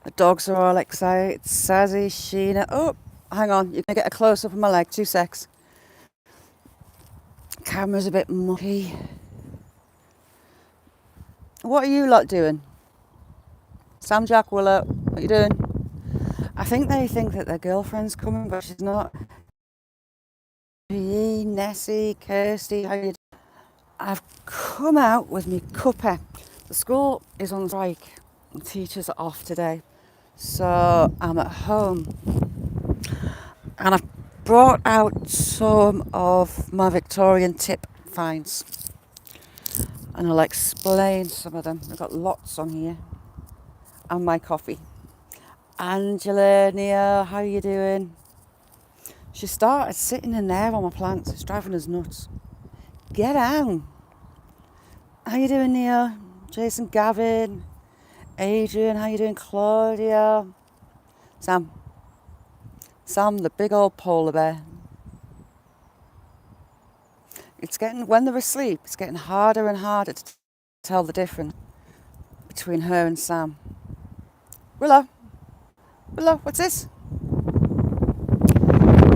The dogs are all excited. Sazzy, Sheena. Oh, hang on. You're going to get a close up of my leg. 2 secs. Camera's a bit mucky. What are you lot doing? Sam, Jack, Willow, what are you doing? I think they think that their girlfriend's coming, but she's not. Nessie, Kirsty, how you doing? I've come out with me cuppa. The school is on strike. The teachers are off today. So I'm at home. And I've brought out some of my Victorian tip finds. And I'll explain some of them. I've got lots on here. And my coffee. Angela, Nia, how are you doing? She started sitting in there on my plants. It's driving us nuts. Get down. How you doing, Nia? Jason, Gavin, Adrian, how you doing? Claudia, Sam, the big old polar bear. It's getting, when they're asleep, it's getting harder and harder to tell the difference between her and Sam. Willow, what's this?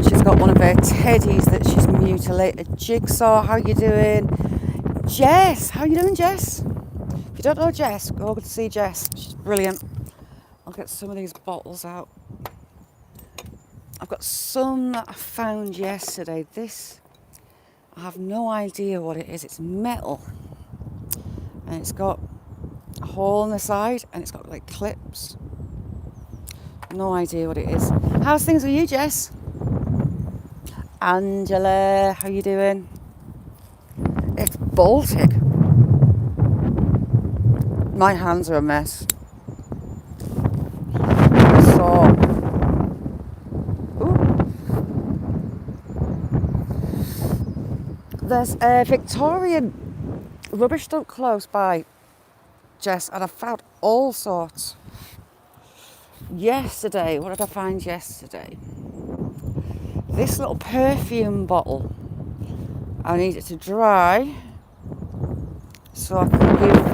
She's got one of her teddies that she's mutilated. Jigsaw, how you doing? Jess, how you doing, Jess? If you don't know Jess, go to see Jess. She's brilliant. I'll get some of these bottles out. I've got some that I found yesterday. This, I have no idea what it is. It's metal. And it's got a hole on the side and it's got like clips. No idea what it is. How's things with you, Jess? Angela, how you doing? It's Baltic. My hands are a mess. So, there's a Victorian rubbish dump close by, Jess, and I found all sorts. Yesterday, what did I find yesterday? This little perfume bottle. I need it to dry so I can give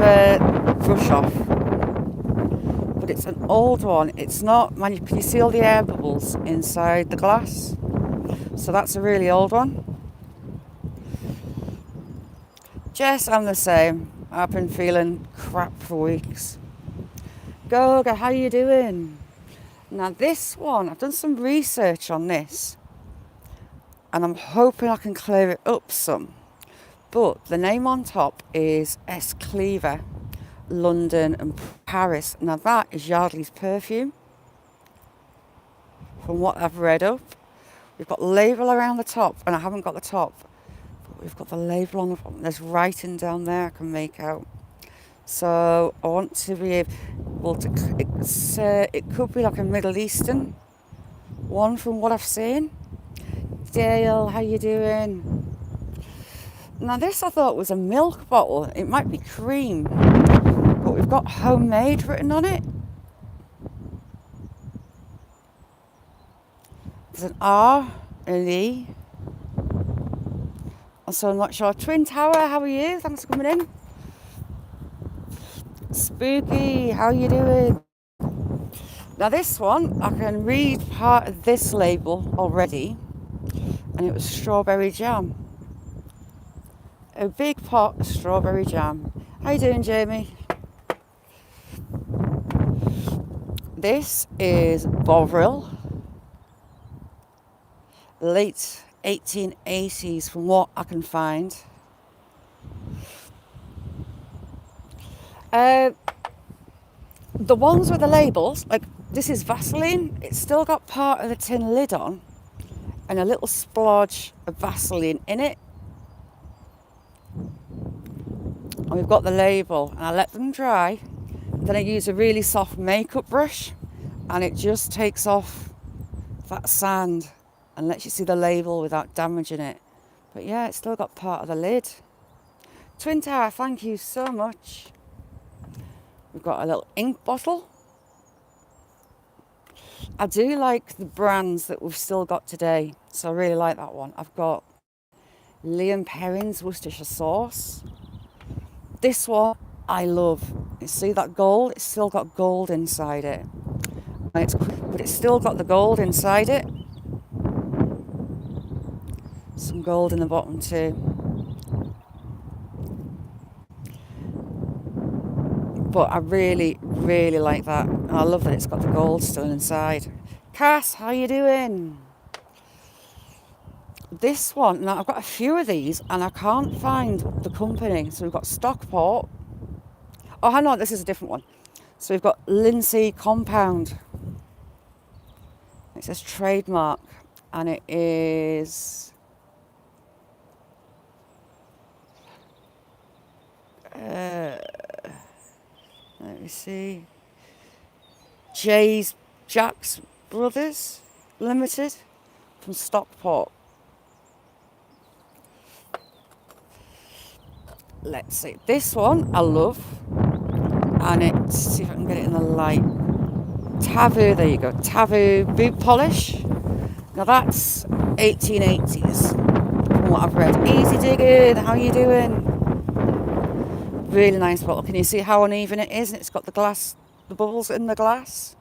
brush off. But it's an old one. It's not, can you see all the air bubbles inside the glass? So that's a really old one. Jess, I'm the same. I've been feeling crap for weeks. Goga, how you doing? Now this one, I've done some research on this and I'm hoping I can clear it up some. But the name on top is S. Cleaver, London and Paris. Now that is Yardley's perfume. From what I've read up. We've got label around the top and I haven't got the top. But we've got the label on the bottom. There's writing down there I can make out. So I want to be able to, it could be like a Middle Eastern one from what I've seen. Dale, how you doing? Now this I thought was a milk bottle. It might be cream, but we've got homemade written on it. There's an R and an E. So I'm not sure. Twin Tower, how are you? Thanks for coming in. Spooky, how you doing? Now this one, I can read part of this label already, and it was strawberry jam. A big pot of strawberry jam. How you doing, Jamie? This is Bovril, late 1880s from what I can find. The ones with the labels, like this is Vaseline, it's still got part of the tin lid on and a little splodge of Vaseline in it. And we've got the label and I let them dry. Then I use a really soft makeup brush and it just takes off that sand and lets you see the label without damaging it. But yeah, it's still got part of the lid. Twin Tower, thank you so much. We've got a little ink bottle. I do like the brands that we've still got today, so I really like that one. I've got Liam Perrin's Worcestershire sauce. This one I love. You see that gold? It's still got gold inside it. But it's still got the gold inside it. Some gold in the bottom too. But I really, really like that. And I love that it's got the gold still inside. Cass, how you doing? This one, now I've got a few of these and I can't find the company. So we've got Stockport. Oh, hang on, this is a different one. So we've got Lindsay Compound. It says trademark and it is... let me see. Jack's Brothers Limited from Stockport. Let's see. This one I love. And let's see if I can get it in the light. Tavu, there you go. Tavu boot polish. Now that's 1880s from what I've read. Easy digging, how you doing? Really nice bottle. Can you see how uneven it is? And it's got the glass, the bubbles in the glass.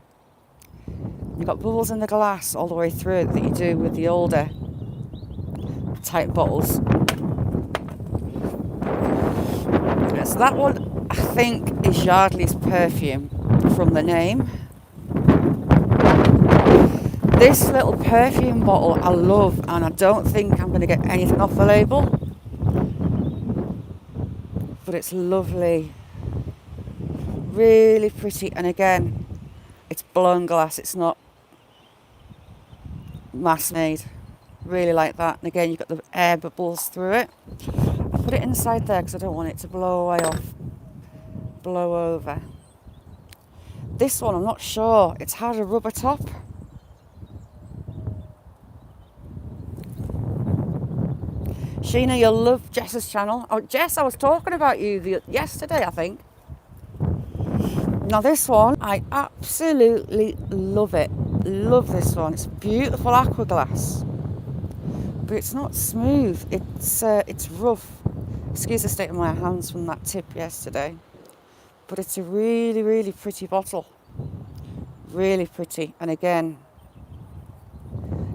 You've got bubbles in the glass all the way through that you do with the older type bottles. So that one I think is Yardley's perfume from the name. This little perfume bottle I love, and I don't think I'm going to get anything off the label. But it's lovely. Really pretty. And again, it's blown glass. It's not mass made. Really like that. And again, you've got the air bubbles through it. I put it inside there because I don't want it to blow away off. Blow over. This one, I'm not sure. It's had a rubber top. Sheena, you'll love Jess's channel. Oh, Jess, I was talking about you yesterday, I think. Now this one, I absolutely love it. Love this one. It's beautiful aqua glass. But it's not smooth. It's rough. Excuse the state of my hands from that tip yesterday. But it's a really, really pretty bottle. Really pretty. And again,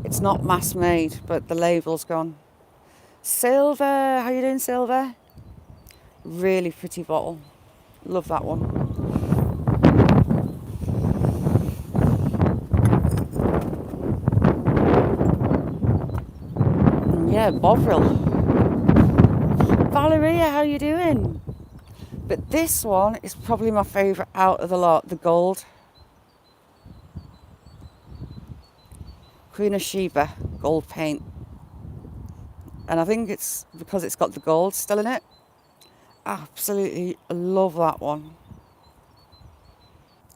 it's not mass made, but the label's gone. Silver, how you doing, Silver? Really pretty bottle. Love that one. Yeah, Bovril. Valeria, how you doing? But this one is probably my favourite out of the lot, the gold. Queen of Sheba gold paint. And I think it's because it's got the gold still in it. Absolutely love that one.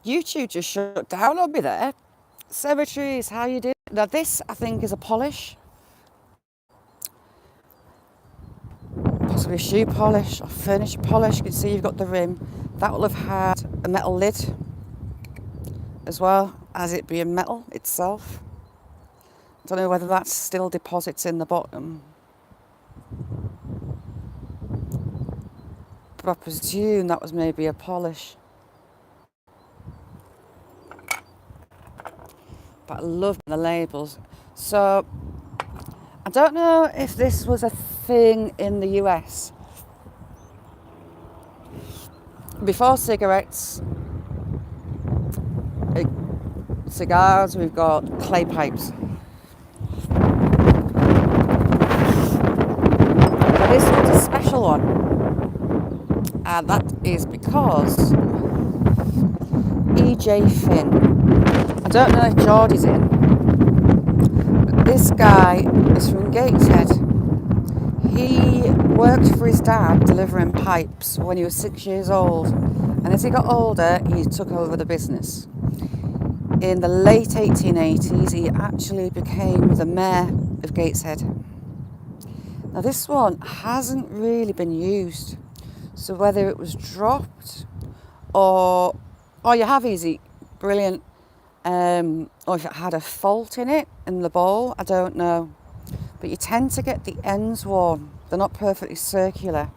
YouTube just shut down on me there. Cemeteries, how you doing? Now this, I think, is a polish. Possibly a shoe polish or furniture polish. You can see you've got the rim. That will have had a metal lid as well as it being metal itself. I don't know whether that still deposits in the bottom. But I presume that was maybe a polish. But I love the labels. So I don't know if this was a thing in the US. Before cigarettes, cigars, we've got clay pipes. But this one's a special one. And that is because EJ Finn. I don't know if Geordie's in, but this guy is from Gateshead. He worked for his dad delivering pipes when he was 6 years old, and as he got older he took over the business. In the late 1880s he actually became the mayor of Gateshead. Now this one hasn't really been used, so whether it was dropped or you have easy, brilliant, or if it had a fault in it in the bowl, I don't know. But you tend to get the ends worn. They're not perfectly circular.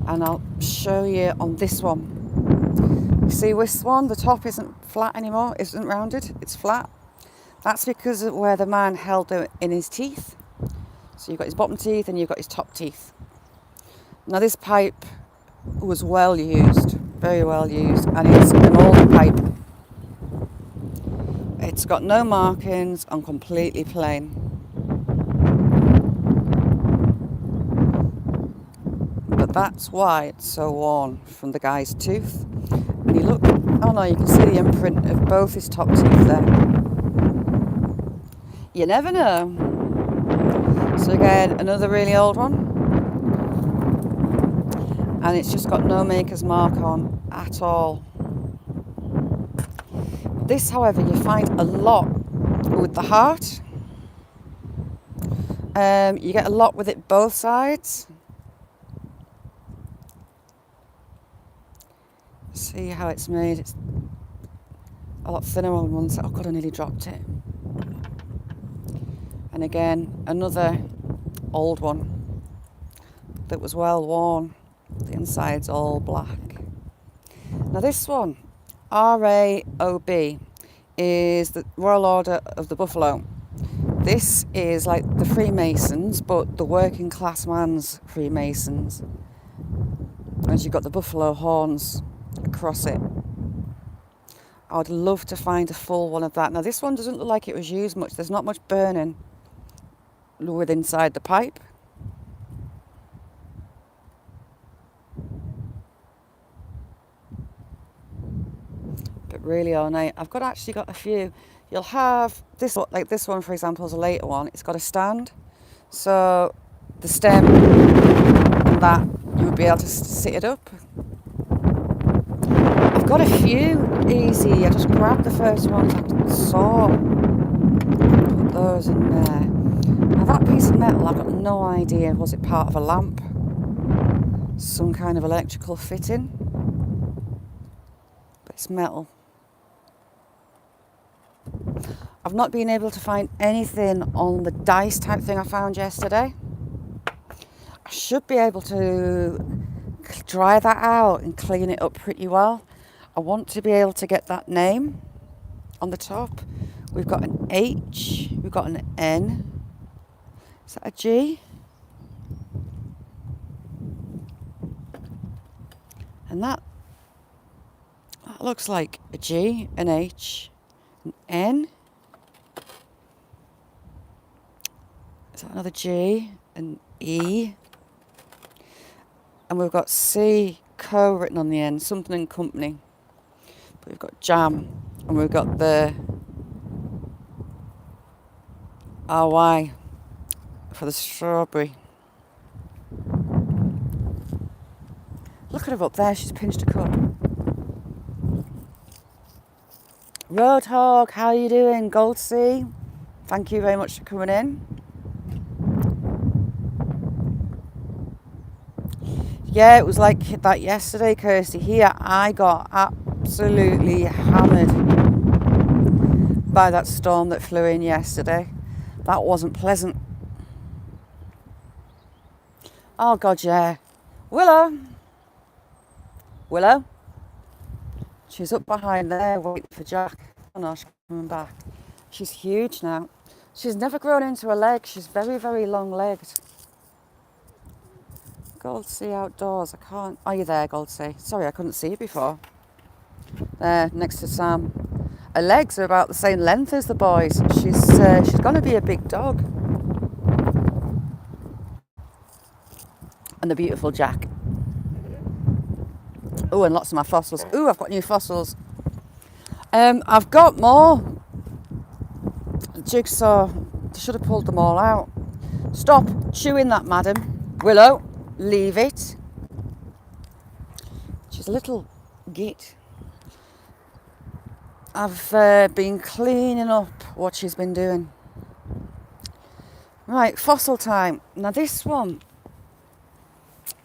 and I'll show you on this one. You see this one, the top isn't flat anymore, isn't rounded, it's flat. That's because of where the man held it in his teeth. So you've got his bottom teeth and you've got his top teeth. Now this pipe was well used, very well used, and it's an old pipe. It's got no markings and completely plain. But that's why it's so worn from the guy's tooth. And you look, oh no, you can see the imprint of both his top teeth there. You never know. So again, another really old one. And it's just got no maker's mark on at all. This, however, you find a lot with the heart. You get a lot with it both sides. See how it's made. It's a lot thinner on one side. Oh God, I nearly dropped it. And again, another old one that was well worn. The inside's all black. Now this one, RAOB, is the Royal Order of the Buffalo. This is like the Freemasons, but the working class man's Freemasons. And you've got the buffalo horns across it. I would love to find a full one of that. Now this one doesn't look like it was used much. There's not much burning with inside the pipe. But really ornate. I've actually got a few. You'll have this, like this one for example is a later one. It's got a stand. So the stem and that, you would be able to sit it up. I've got a few easy. I just grabbed the first ones I saw. Put those in there. Now that piece of metal, I've got no idea. Was it part of a lamp? Some kind of electrical fitting? But it's metal. I've not been able to find anything on the dice type thing I found yesterday. I should be able to dry that out and clean it up pretty well. I want to be able to get that name on the top. We've got an H, we've got an N. Is that a G? And that looks like a G, an H, an N. Is that another G, an E? And we've got C, Co written on the end, something in company. But we've got jam, and we've got the RY for the strawberry. Look at her up there, she's pinched a cup. Roadhog, how are you doing? Gold Sea, thank you very much for coming in. Yeah, it was like that yesterday, Kirsty. Here, I got absolutely hammered by that storm that flew in yesterday. That wasn't pleasant. Oh, God, yeah. Willow. She's up behind there waiting for Jack. Oh, no, she's coming back. She's huge now. She's never grown into her legs. She's very, very long-legged. Gold Sea Outdoors. I can't. Are you there, Gold Sea? Sorry, I couldn't see you before. There, next to Sam. Her legs are about the same length as the boys. She's going to be a big dog. And the beautiful Jack. Oh, and lots of my fossils. Oh, I've got new fossils. I've got more. Jigsaw. Should have pulled them all out. Stop chewing that, madam. Willow. Leave it. She's a little git. I've been cleaning up what she's been doing. Right, fossil time. Now this one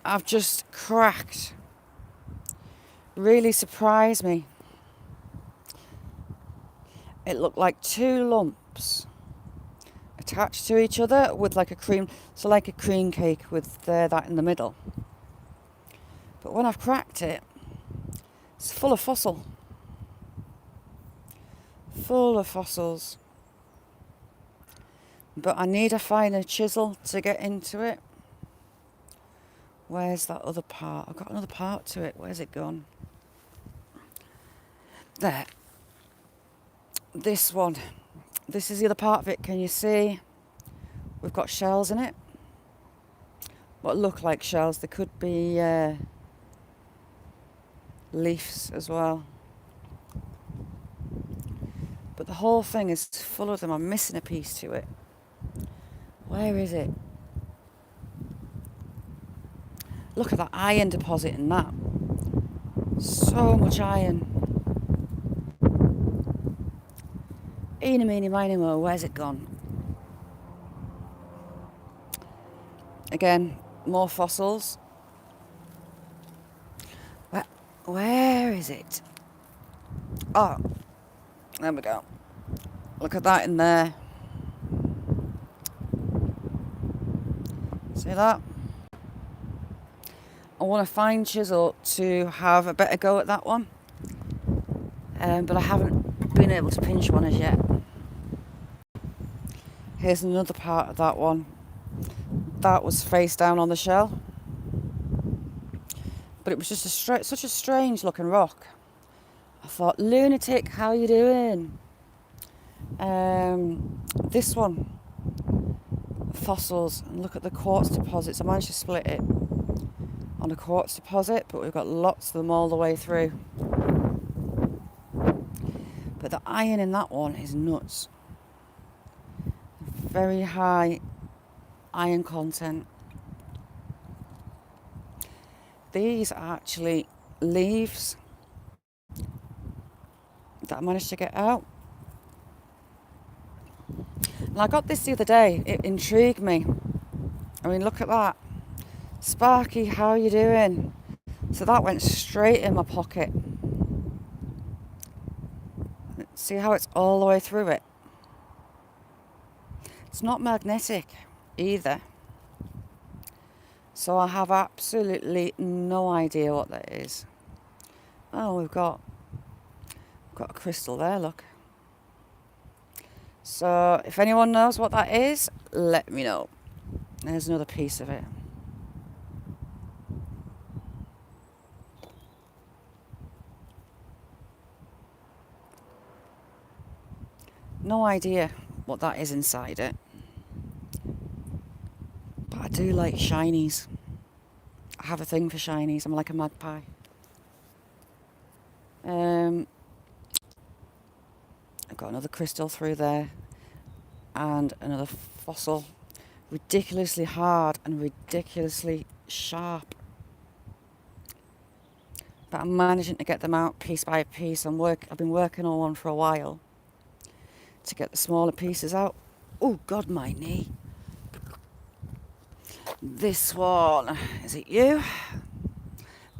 I've just cracked. Really surprised me. It looked like two lumps attached to each other with like a cream, so like a cream cake with that in the middle. But when I've cracked it, it's full of fossil. Full of fossils. But I need a finer chisel to get into it. Where's that other part? I've got another part to it. Where's it gone? There. This one. This is the other part of it. Can you see? We've got shells in it. What look like shells. They could be leaves as well. But the whole thing is full of them. I'm missing a piece to it. Where is it? Look at that iron deposit in that. So much iron. Eeny, meeny, miny, mo. Where's it gone? Again, more fossils. Where is it? Oh, there we go. Look at that in there. See that? I want a fine chisel to have a better go at that one. But I haven't been able to pinch one as yet. Here's another part of that one. That was face down on the shell. But it was just such a strange looking rock. I thought, lunatic, how you doing? This one, fossils, and look at the quartz deposits. I managed to split it on a quartz deposit, but we've got lots of them all the way through. But the iron in that one is nuts. Very high iron content. These are actually leaves that I managed to get out. And I got this the other day. It intrigued me. I mean, look at that. Sparky, how are you doing? So that went straight in my pocket. See how it's all the way through it? It's not magnetic either. So I have absolutely no idea what that is. Oh, we've got a crystal there, look. So if anyone knows what that is, let me know. There's another piece of it. No idea what that is inside it. But I do like shinies. I have a thing for shinies. I'm like a magpie. I've got another crystal through there. And another fossil. Ridiculously hard and ridiculously sharp. But I'm managing to get them out piece by piece. I've been working on one for a while to get the smaller pieces out. Oh God, my knee. This one, is it you?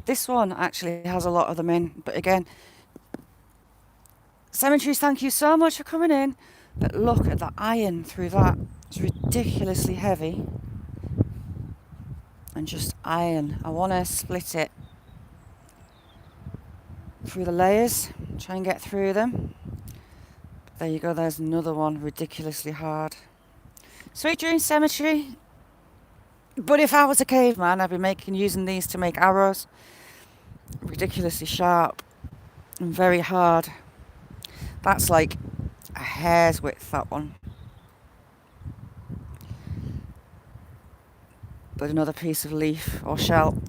This one actually has a lot of them in, but again, Cemeteries, thank you so much for coming in. But look at the iron through that. It's ridiculously heavy. And just iron. I want to split it through the layers, try and get through them. There you go, there's another one, ridiculously hard. Sweet dreams, Cemetery. But if I was a caveman, I'd be using these to make arrows. Ridiculously sharp and very hard. That's like a hair's width, that one. But another piece of leaf or shell.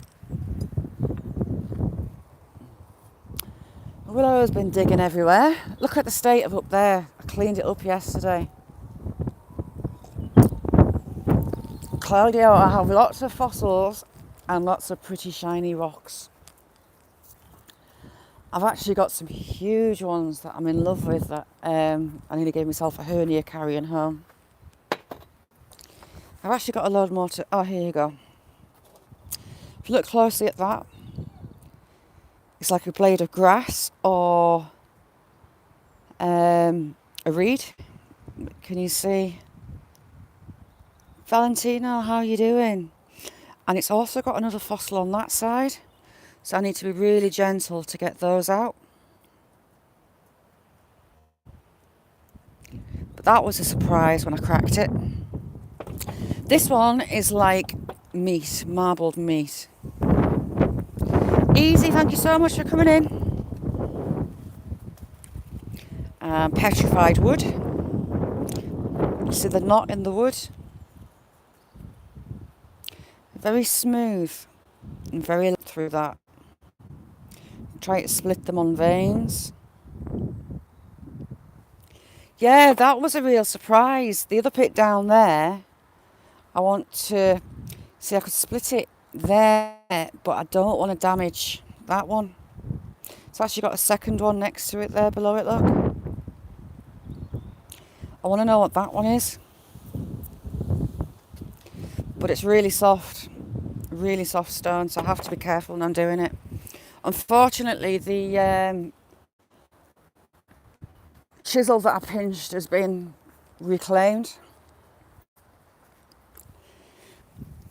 Willow's been digging everywhere. Look at the state of up there. I cleaned it up yesterday. Claudio, I have lots of fossils and lots of pretty shiny rocks. I've actually got some huge ones that I'm in love with that I nearly gave myself a hernia carrying home. I've actually got a load more to... Oh, here you go. If you look closely at that, it's like a blade of grass or a reed. Can you see? Valentino, how are you doing? And it's also got another fossil on that side. So I need to be really gentle to get those out. But that was a surprise when I cracked it. This one is like meat, marbled meat. Easy, thank you so much for coming in. Petrified wood. You see the knot in the wood? Very smooth and very through that. Try to split them on veins. Yeah, that was a real surprise. The other pit down there, I want to see I could split it there, but I don't want to damage that one. It's actually got a second one next to it there below it, look. I want to know what that one is. But it's really soft stone, so I have to be careful when I'm doing it. Unfortunately, the chisel that I pinched has been reclaimed.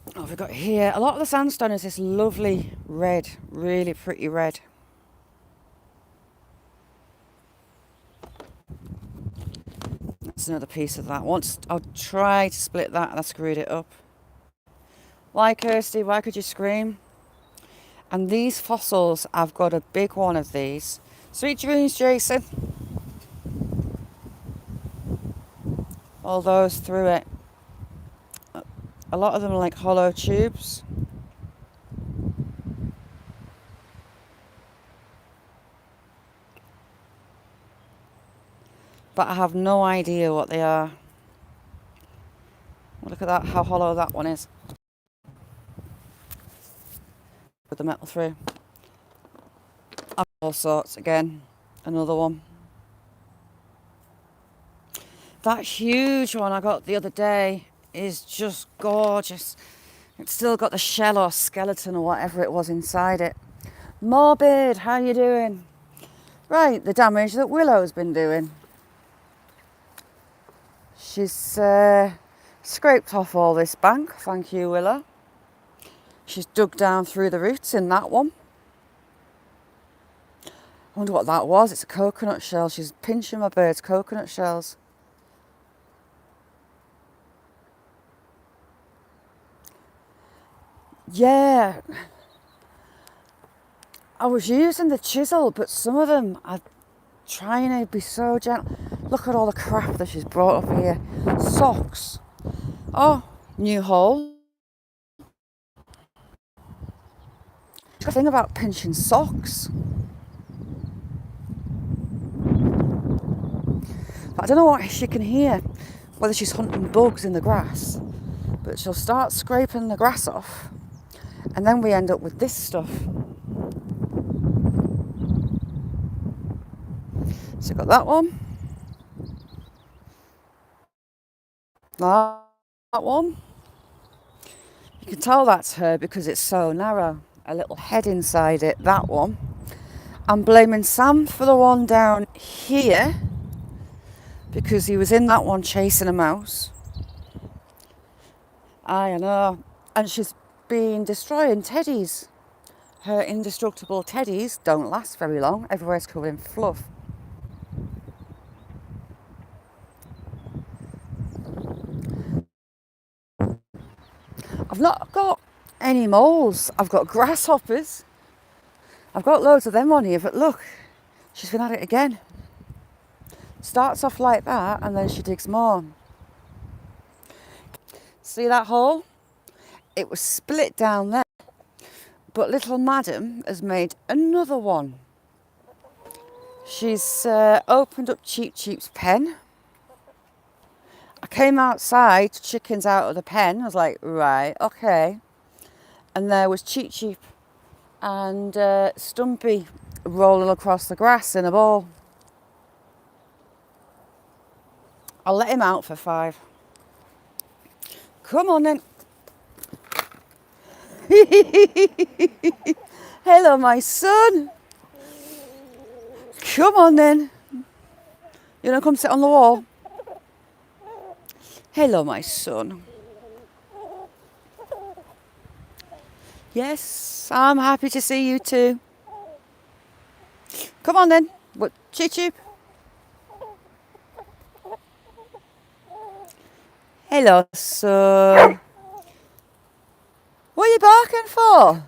What have we got here? A lot of the sandstone is this lovely red, really pretty red. That's another piece of that. Once I'll try to split that and I screwed it up. Why, Kirsty? Why could you scream? And these fossils, I've got a big one of these. Sweet dreams, Jason. All those through it. A lot of them are like hollow tubes. But I have no idea what they are. Look at that, how hollow that one is. With the metal through. All sorts again. Another one. That huge one I got the other day is just gorgeous. It's still got the shell or skeleton or whatever it was inside it. Morbid, how you doing? Right, the damage that Willow's been doing. She's scraped off all this bank, thank you, Willow. She's dug down through the roots in that one. I wonder what that was. It's a coconut shell. She's pinching my bird's coconut shells. Yeah. I was using the chisel, but some of them are trying to be so gentle. Look at all the crap that she's brought up here. Socks. Oh, new hole. The thing about pinching socks. I don't know what she can hear, whether she's hunting bugs in the grass, but she'll start scraping the grass off, and then we end up with this stuff. So got that one. That one. You can tell that's her because it's so narrow. A little head inside it, that one. I'm blaming Sam for the one down here because he was in that one chasing a mouse. I know. And she's been destroying teddies. Her indestructible teddies don't last very long. Everywhere's covered in fluff. I've not got any moles. I've got grasshoppers. I've got loads of them on here, but look, she's been at it again. Starts off like that and then she digs more. See that hole? It was split down there, but little madam has made another one. She's opened up Cheep Cheep's pen. I came outside, chickens out of the pen. I was like, right, okay. And there was Cheep Cheep and Stumpy rolling across the grass in a ball. I'll let him out for 5. Come on then. Hello, my son. Come on then. You want to come sit on the wall? Hello, my son. Yes, I'm happy to see you too. Come on then. What? Chip chip. Hello, son. What are you barking for?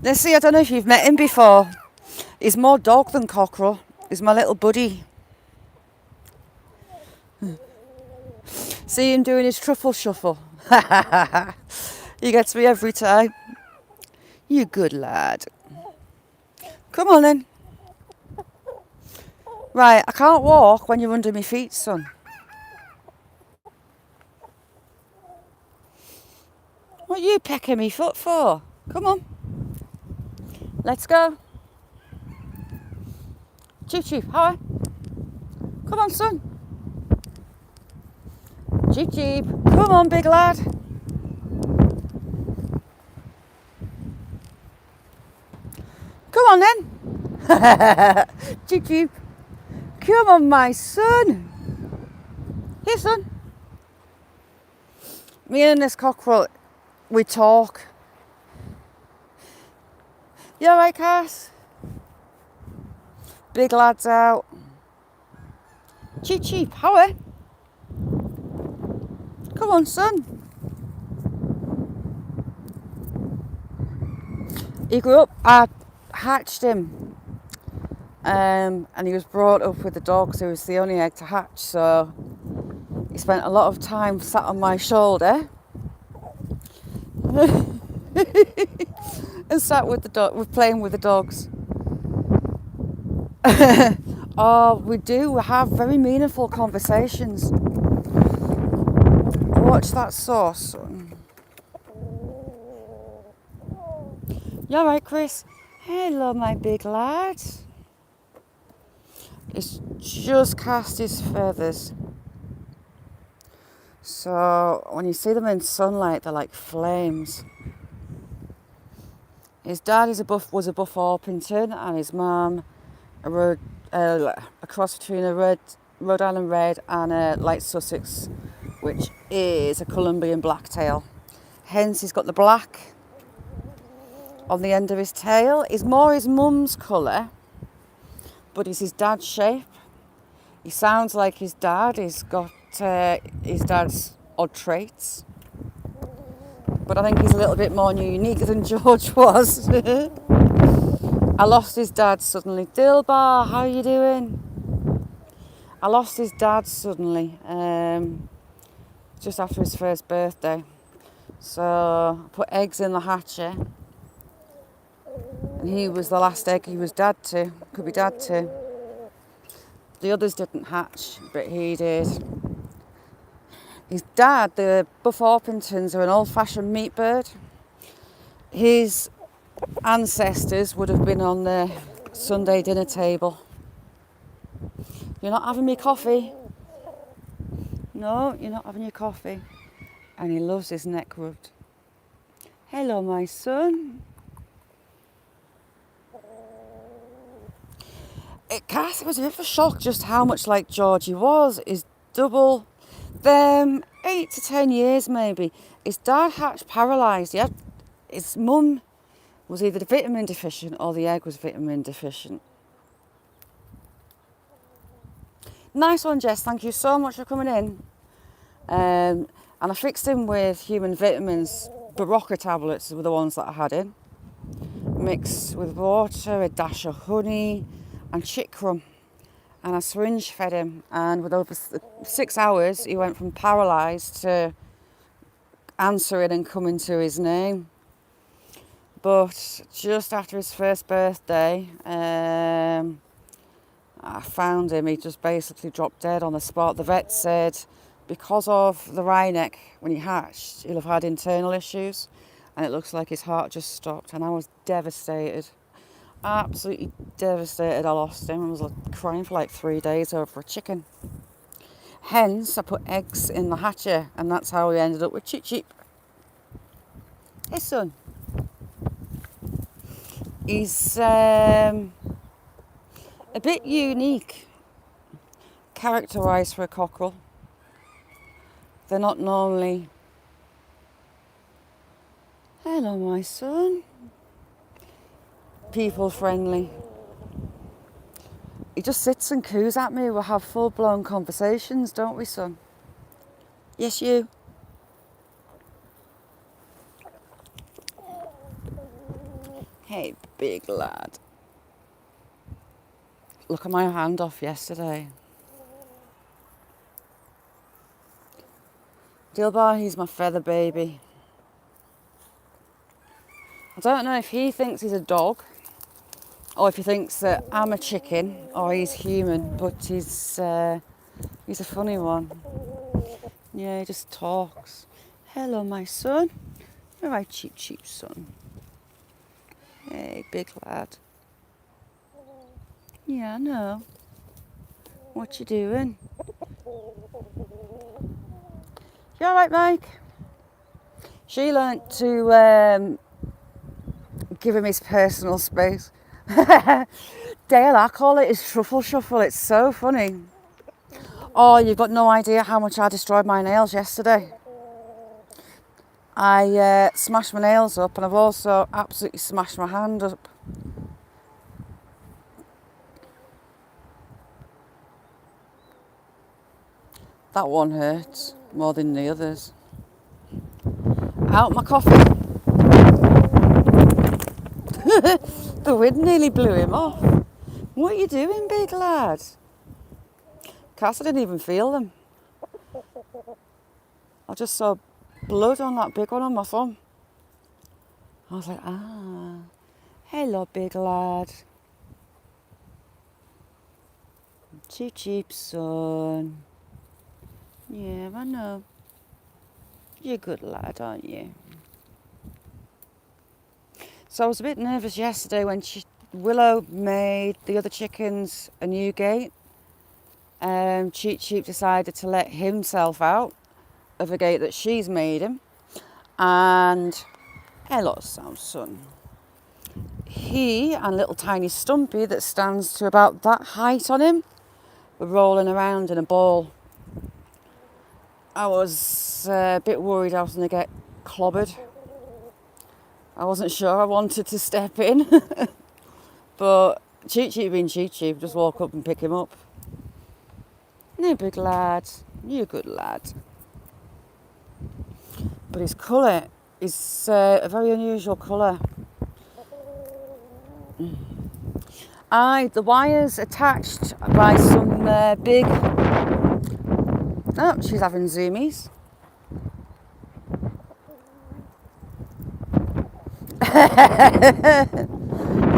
Let's see, I don't know if you've met him before. He's more dog than cockerel. He's my little buddy. See him doing his truffle shuffle. He gets me every time. You good lad. Come on then. Right, I can't walk when you're under my feet, son. What are you pecking me foot for? Come on. Let's go. Chip chip, hi. Come on, son. Chip chip. Come on, big lad. Come on then. Chip chip. Come on, my son. Here, son. Me and this cockerel, we talk. You alright, Cass? Big lad's out. Cheep cheep, Howie. Come on, son. He grew up, I hatched him. And he was brought up with the dogs. He was the only egg to hatch, so he spent a lot of time sat on my shoulder and sat with the dog, playing with the dogs. Oh, we do have very meaningful conversations. Watch that sauce. You alright, Chris? Hello, my big lad. He's just cast his feathers. So when you see them in sunlight, they're like flames. His dad was a Buff Orpington, and his mum a cross between a Rhode Island Red and a Light Sussex, which is a Colombian blacktail. Hence, he's got the black on the end of his tail. He's more his mum's colour, but he's his dad's shape. He sounds like his dad. He's got his dad's odd traits, but I think he's a little bit more unique than George was. I lost his dad suddenly. Dilbar, how are you doing? I lost his dad suddenly, just after his first birthday. So I put eggs in the hatcher, and he was the last egg he was dad to, could be dad to. The others didn't hatch, but he did. His dad, the Buff Orpingtons, are an old-fashioned meat bird. His ancestors would have been on the Sunday dinner table. You're not having me coffee? No, you're not having your coffee. And he loves his neck rubbed. Hello, my son. Cass, it was a bit of a shock just how much like Georgie was. His double, 8 to 10 years maybe. His dad hatched paralysed. His mum was either vitamin deficient or the egg was vitamin deficient. Nice one, Jess. Thank you so much for coming in. And I fixed him with human vitamins. Barocca tablets were the ones that I had in. Mixed with water, a dash of honey and chick crumb. And I syringe fed him. And with over 6 hours, he went from paralysed to answering and coming to his name. But just after his first birthday, I found him. He just basically dropped dead on the spot. The vet said because of the wryneck, when he hatched, he'll have had internal issues, and it looks like his heart just stopped. And I was devastated, absolutely devastated. I lost him. I was crying for like 3 days over a chicken. Hence, I put eggs in the hatcher, and that's how we ended up with Chip Chip. Hey, son. He's a bit unique, character-wise for a cockerel. They're not normally Hello, my son. People friendly. He just sits and coos at me. We'll have full-blown conversations, don't we, son? Yes, you. Hey, big lad. Look at my hand off yesterday. Dilbar, he's my feather baby. I don't know if he thinks he's a dog or if he thinks that I'm a chicken or he's human, but he's a funny one. Yeah, he just talks. Hello, my son. You're right, cheap, cheap son. Hey, big lad. Yeah, I know. What you doing? You all right, Mike? She learnt to give him his personal space. Dale, I call it his truffle shuffle. It's so funny. Oh, you've got no idea how much I destroyed my nails yesterday. I smashed my nails up and I've also absolutely smashed my hand up. That one hurt more than the others. Out my coffee. The wind nearly blew him off. What are you doing, big lad? Cass, I didn't even feel them. I just saw blood on that big one on my thumb. I was like, hello, big lad. Cheap, cheap, son. Yeah, I know. You're a good lad, aren't you? So I was a bit nervous yesterday when Willow made the other chickens a new gate. Cheap Cheap decided to let himself out of a gate that she's made him. And hello, Samson. He and little tiny Stumpy that stands to about that height on him were rolling around in a ball. I was a bit worried I was going to get clobbered. I wasn't sure I wanted to step in. But Cheap Cheap being Cheap Cheap, just walk up and pick him up. No, big lad. You're a good lad. But his colour is a very unusual colour. The wire's attached by some big... Oh, she's having zoomies.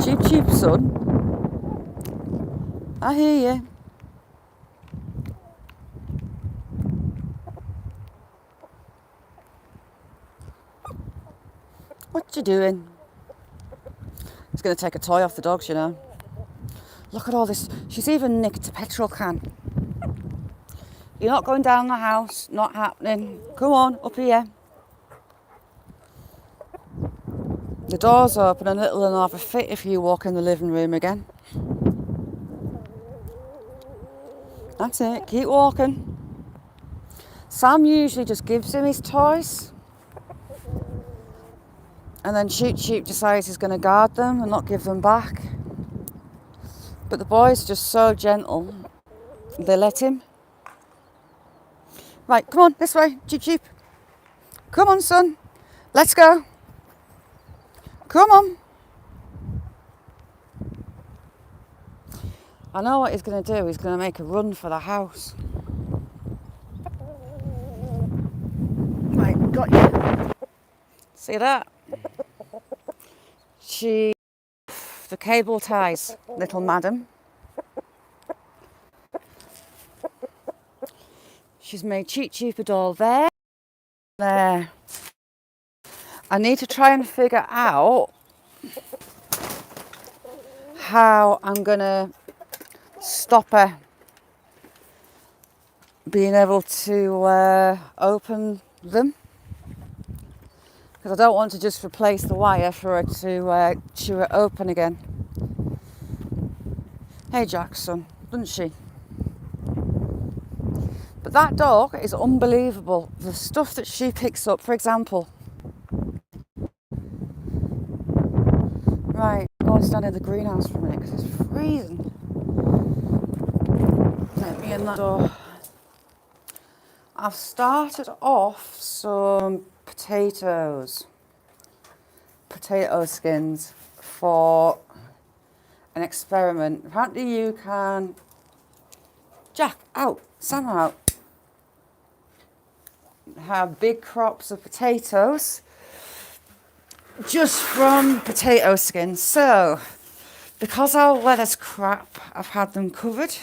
Cheap, cheap, son. I hear you. What you doing? He's going to take a toy off the dogs, you know. Look at all this. She's even nicked a petrol can. You're not going down the house. Not happening. Come on, up here. The door's open and it'll have a fit if you walk in the living room again. That's it. Keep walking. Sam usually just gives him his toys. And then Cheap Cheap decides he's going to guard them and not give them back. But the boy's just so gentle, they let him. Right, come on, this way, Cheap Cheap. Come on, son. Let's go. Come on. I know what he's going to do. He's going to make a run for the house. Right, got you. See that? The cable ties, little madam. She's made Cheap Cheap a doll there. There. I need to try and figure out how I'm going to stop her being able to open them. Because I don't want to just replace the wire for her to chew it open again. Hey, Jackson, doesn't she? But that dog is unbelievable. The stuff that she picks up, for example, Right, go and stand in the greenhouse for a minute because it's freezing. Let me in that door. I've started off some potato skins for an experiment. Apparently you can, Jack, out, Sam out, have big crops of potatoes just from potato skins. So, because our weather's crap, I've had them covered.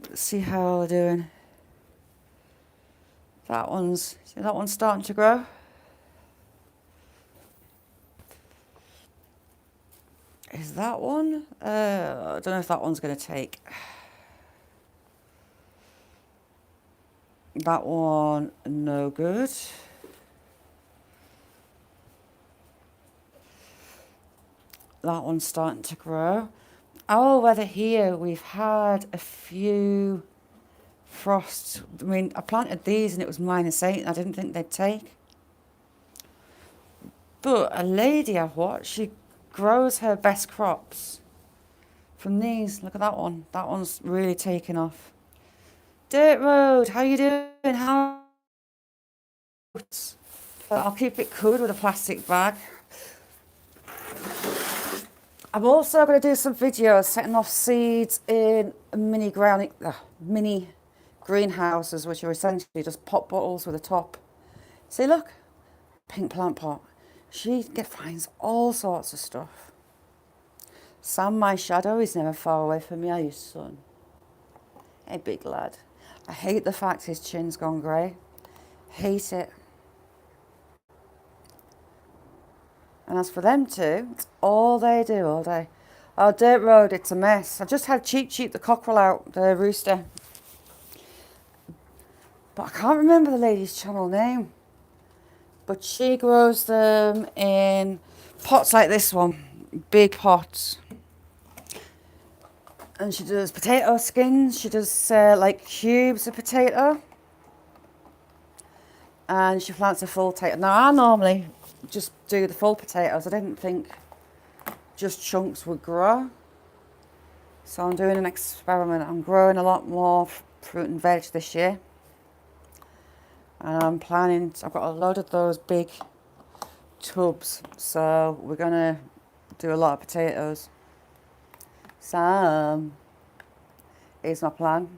Let's see how they're doing. That one's starting to grow. Is that one? I don't know if that one's going to take. That one, no good. That one's starting to grow. Our weather here, we've had a few frosts. I mean, I planted these and it was -8 and I didn't think they'd take. But a lady I've watched, she grows her best crops from these. Look at that one. That one's really taken off. Dirt Road, how you doing? How? I'll keep it covered with a plastic bag. I'm also going to do some videos setting off seeds in mini greenhouses, which are essentially just pot bottles with a top. See, look, pink plant pot. She finds all sorts of stuff. Sam, my shadow, is never far away from me, are you, son? Hey, big lad. I hate the fact his chin's gone grey. Hate it. And as for them two, it's all they do all day. Oh, Dirt Road, it's a mess. I just had Cheep Cheep the cockerel out, the rooster. But I can't remember the lady's channel name. But she grows them in pots like this one, big pots. And she does potato skins, she does like cubes of potato. And she plants a full potato. Now I normally just do the full potatoes. I didn't think just chunks would grow. So I'm doing an experiment. I'm growing a lot more fruit and veg this year. And I'm planning, I've got a load of those big tubs. So we're going to do a lot of potatoes. So here's my plan.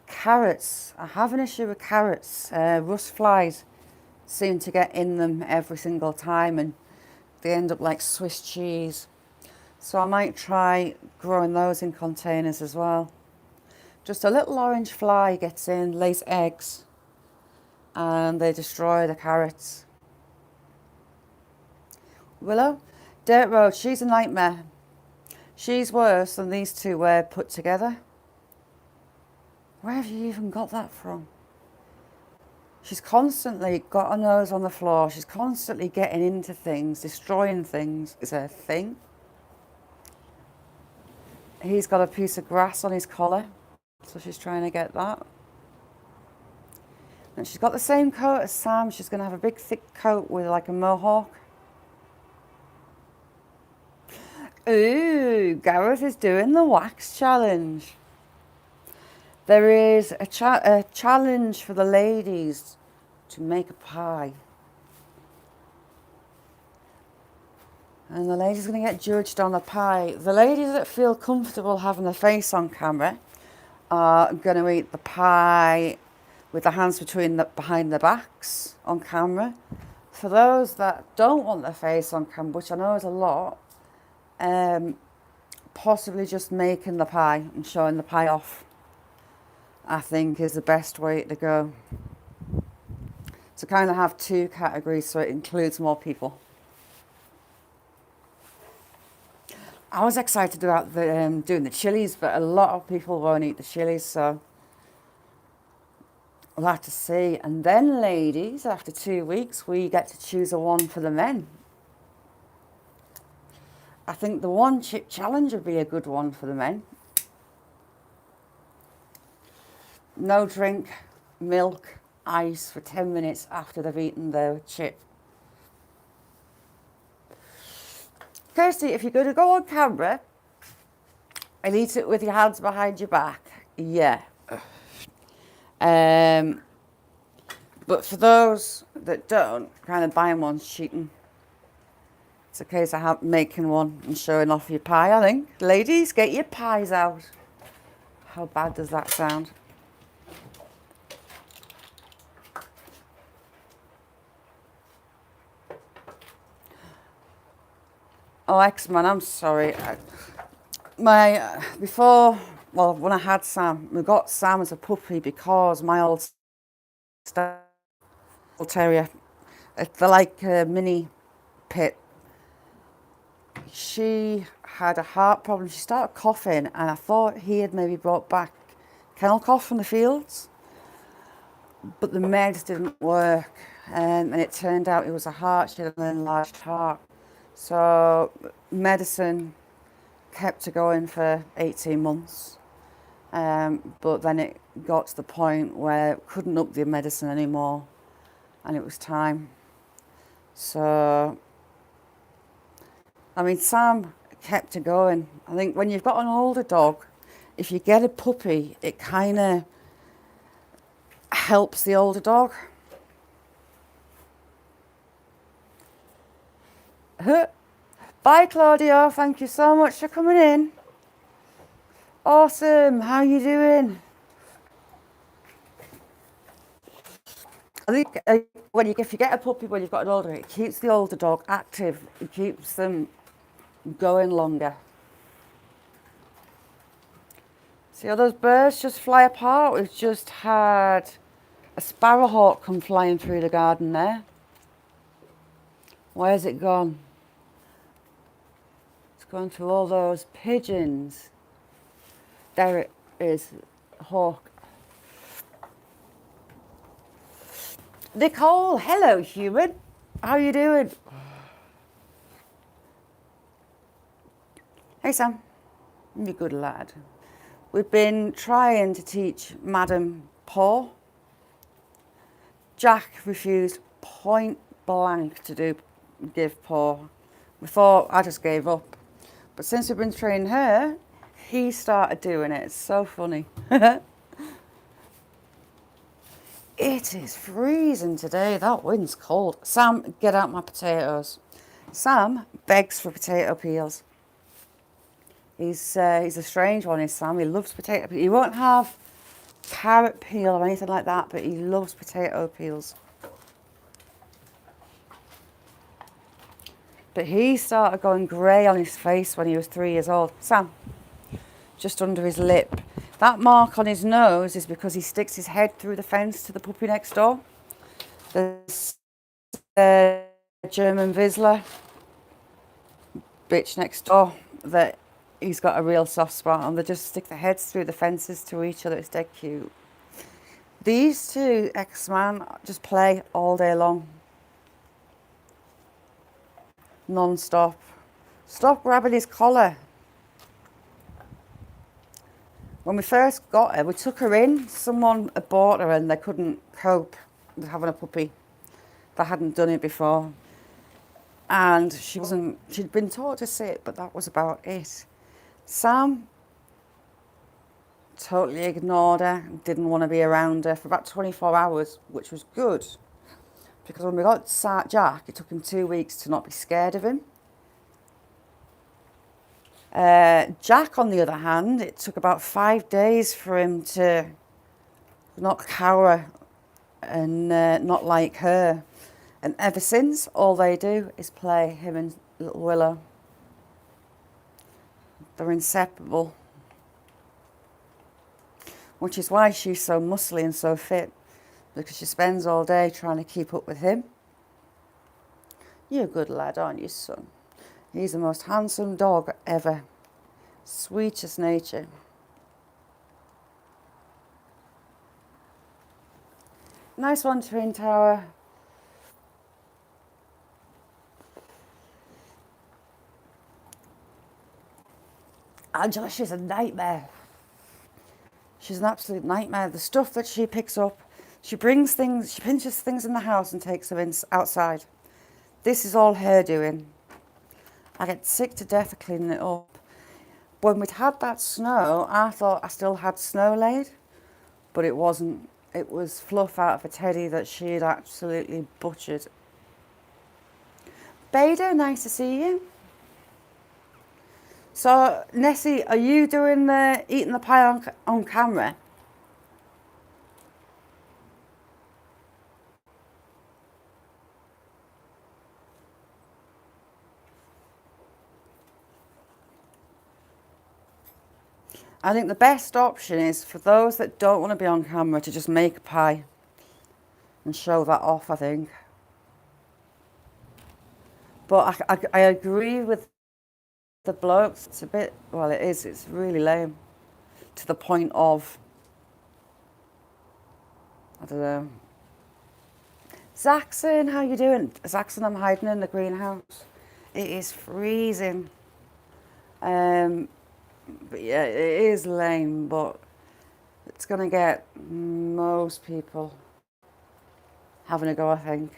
Carrots. I have an issue with carrots. Rust flies seem to get in them every single time and they end up like Swiss cheese. So I might try growing those in containers as well. Just a little orange fly gets in, lays eggs, and they destroy the carrots. Willow, Dirt Road, she's a nightmare. She's worse than these two were put together. Where have you even got that from? She's constantly got her nose on the floor. She's constantly getting into things, destroying things is her thing. He's got a piece of grass on his collar, so she's trying to get that. And she's got the same coat as Sam. She's going to have a big thick coat with like a mohawk. Ooh, Gareth is doing the wax challenge. There is a challenge for the ladies to make a pie. And the lady's going to get judged on the pie. The ladies that feel comfortable having their face on camera are going to eat the pie with their hands behind their backs on camera. For those that don't want their face on camera, which I know is a lot, possibly just making the pie and showing the pie off, I think, is the best way to go. To kind of have two categories so it includes more people. I was excited about doing the chilies, but a lot of people won't eat the chilies, so we'll have to see. And then, ladies, after 2 weeks, we get to choose a one for the men. I think the one chip challenge would be a good one for the men. No drink, milk, ice for 10 minutes after they've eaten their chip. Kirsty, if you're going to go on camera and eat it with your hands behind your back, yeah. But for those that don't, kind of buying one's cheating. It's a case of making one and showing off your pie, I think. Ladies, get your pies out. How bad does that sound? Oh, X-Man, I'm sorry. Before, well, when I had Sam, we got Sam as a puppy because my old terrier, they're like a mini pit. She had a heart problem. She started coughing, and I thought he had maybe brought back kennel cough from the fields, but the meds didn't work, and it turned out it was a heart. She had an enlarged heart. So medicine kept her going for 18 months. But then it got to the point where couldn't up the medicine anymore, and it was time. So, I mean, Sam kept her going. I think when you've got an older dog, if you get a puppy, it kind of helps the older dog. Bye, Claudio. Thank you so much for coming in. Awesome. How you doing? I think if you get a puppy when you've got an older, it keeps the older dog active. It keeps them going longer. See how those birds just fly apart? We've just had a sparrowhawk come flying through the garden there. Where's it gone? It's gone through all those pigeons. There it is, hawk. Nicole, hello human. How you doing? Hey Sam, you're a good lad. We've been trying to teach Madam Paw. Jack refused point blank to give Paw. We thought I just gave up. But since we've been training her, he started doing it. It's so funny. It is freezing today. That wind's cold. Sam, get out my potatoes. Sam begs for potato peels. He's a strange one, is Sam. He loves potato peels. He won't have carrot peel or anything like that, but he loves potato peels. But he started going grey on his face when he was 3 years old. Sam, just under his lip. That mark on his nose is because he sticks his head through the fence to the puppy next door. There's a German Vizsla bitch next door that he's got a real soft spot on. They just stick their heads through the fences to each other. It's dead cute. These two X-Man just play all day long. Non-stop. Stop grabbing his collar. When we first got her, we took her in. Someone had bought her and they couldn't cope with having a puppy. They hadn't done it before. And she'd been taught to sit, but that was about it. Sam totally ignored her, didn't want to be around her for about 24 hours, which was good. Because when we got Jack, it took him 2 weeks to not be scared of him. Jack, on the other hand, it took about 5 days for him to not cower and not like her. And ever since, all they do is play, him and little Willow. They're inseparable. Which is why she's so muscly and so fit, because she spends all day trying to keep up with him. You're a good lad, aren't you, son? He's the most handsome dog ever. Sweetest nature. Nice one, Twin Tower. Angela, she's a nightmare. She's an absolute nightmare. The stuff that she picks up, she pinches things in the house and takes them outside. This is all her doing. I get sick to death of cleaning it up. When we'd had that snow, I thought I still had snow laid, but it wasn't. It was fluff out of a teddy that she'd absolutely butchered. Beda, nice to see you. So, Nessie, are you doing the eating the pie on camera? I think the best option is for those that don't want to be on camera to just make a pie and show that off, I think. But I agree with the blokes. It's a bit, well, it is, it's really lame. To the point of, I don't know. Zaxon, how you doing? Zaxon, I'm hiding in the greenhouse. It is freezing. But yeah, it is lame, but it's going to get most people having a go, I think.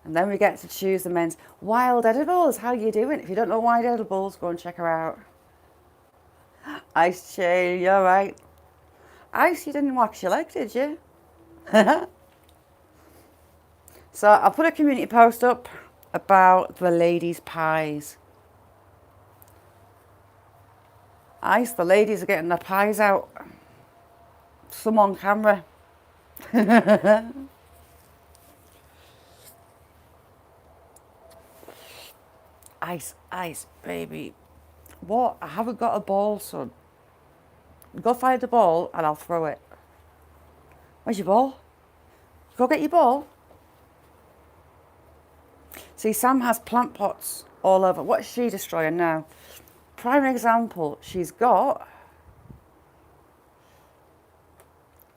And then we get to choose the men's Wild Edibles. How you doing? If you don't know Wild Edibles, go and check her out. Ice Chain, you're right. Ice, you didn't wax your leg, did you? So I'll put a community post up about the ladies' pies. Ice, the ladies are getting their pies out. Some on camera. Ice, baby. What? I haven't got a ball, son. Go find the ball and I'll throw it. Where's your ball? Go get your ball. See, Sam has plant pots all over. What is she destroying now? Prime example, she's got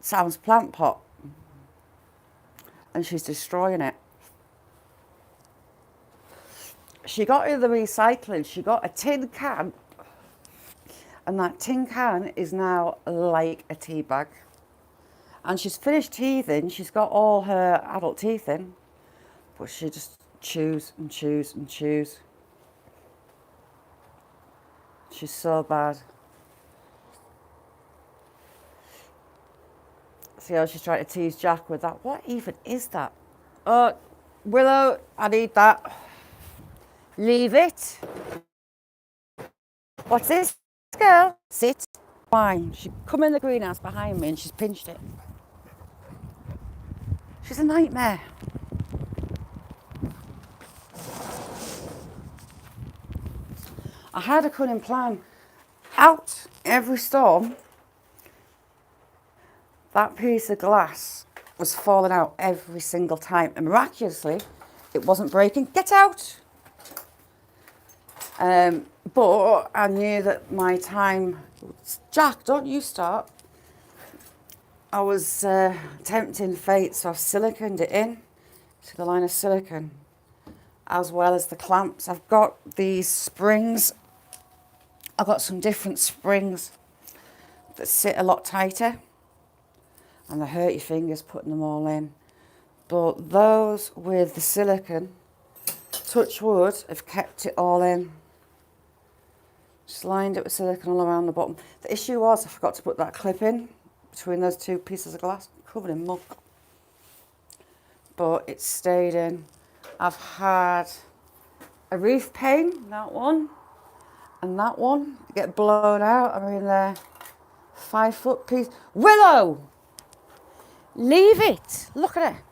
Sam's plant pot and she's destroying it. She got in the recycling, she got a tin can, and that tin can is now like a tea bag. And she's finished teething, she's got all her adult teeth in, but she just chews and chews and chews. She's so bad. See how she's trying to tease Jack with that. What even is that? Willow, I need that. Leave it. What's this, girl? Sit. Fine. She come in the greenhouse behind me and she's pinched it. She's a nightmare. I had a cunning plan. Out every storm, that piece of glass was falling out every single time. And miraculously, it wasn't breaking. Get out! But I knew that my time... Jack, don't you start. I was tempting fate, so I've siliconed it in to the line of silicone, as well as the clamps. I've got these springs. I've got some different springs that sit a lot tighter, and they hurt your fingers putting them all in. But those with the silicone, touch wood, have kept it all in. Just lined it with silicone all around the bottom. The issue was I forgot to put that clip in between those two pieces of glass, covered in muck. But it stayed in. I've had a reef pane, that one, and that one get blown out. I mean, they're 5 foot piece. Willow! Leave it! Look at her.